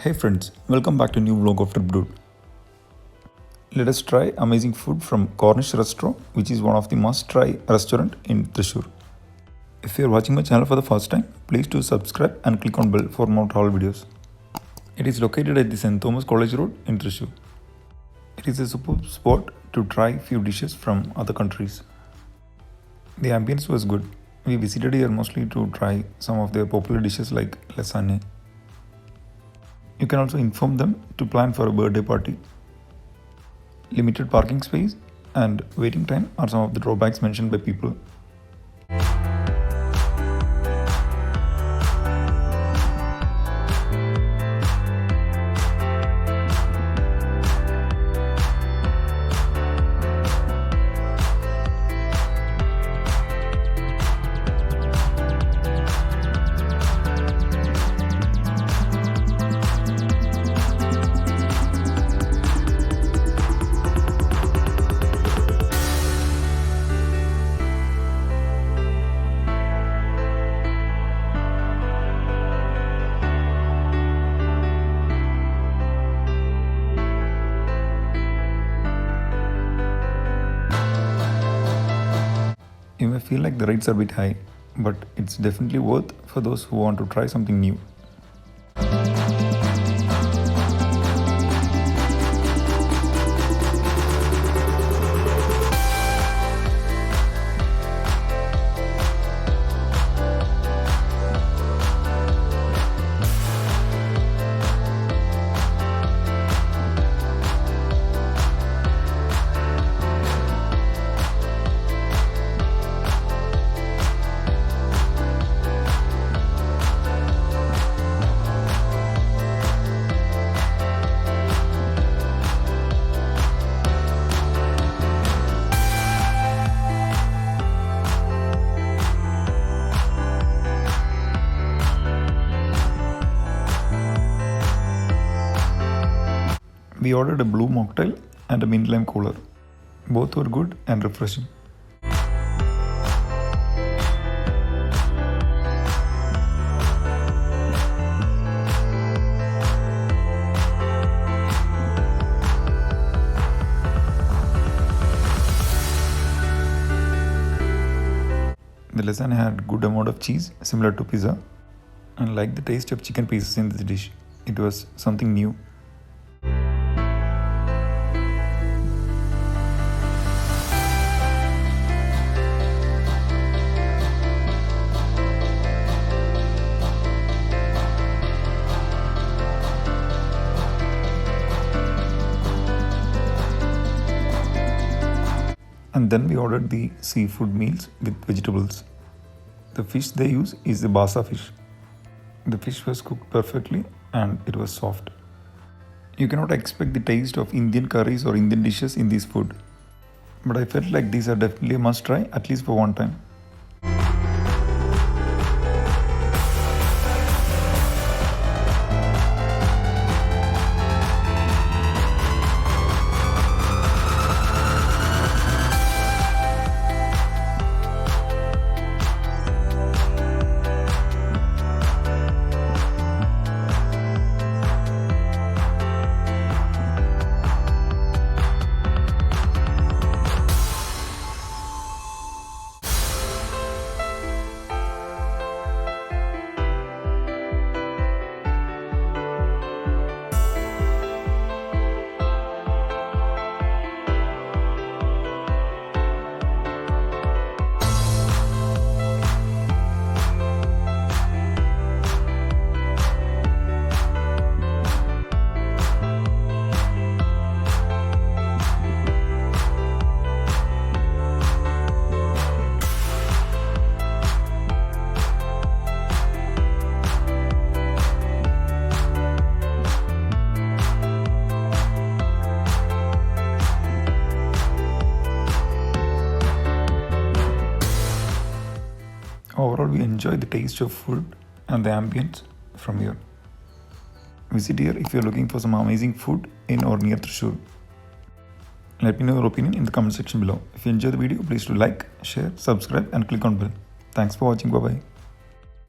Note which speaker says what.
Speaker 1: Hey friends, welcome back to new vlog of TripAdvisor. Let us try amazing food from Corniche Restro, which is one of the must-try restaurant in Thrissur. If you are watching my channel for the first time, please do subscribe and click on bell for more travel videos. It is located at the St. Thomas College Road in Thrissur. It is a superb spot to try few dishes from other countries. The ambience was good. We visited here mostly to try some of their popular dishes like Lasangne. You can also inform them to plan for a birthday party. Limited parking space and waiting time are some of the drawbacks mentioned by people. You may feel like the rates are a bit high, but it's definitely worth for those who want to try something new. We ordered a blue mocktail and a mint lime cooler. Both were good and refreshing. The lasagne had good amount of cheese, similar to pizza, and like the taste of chicken pieces in this dish. It was something new. And then we ordered the seafood meals with vegetables. The fish they use is the basa fish. The fish was cooked perfectly and it was soft. You cannot expect the taste of Indian curries or Indian dishes in this food. But I felt like these are definitely a must try, at least for one time. Overall, we enjoy the taste of food and the ambience from here. Visit here if you're looking for some amazing food in or near Thrissur. Let me know your opinion in the comment section below. If you enjoyed the video, please do like, share, subscribe and click on bell. Thanks for watching. Bye bye.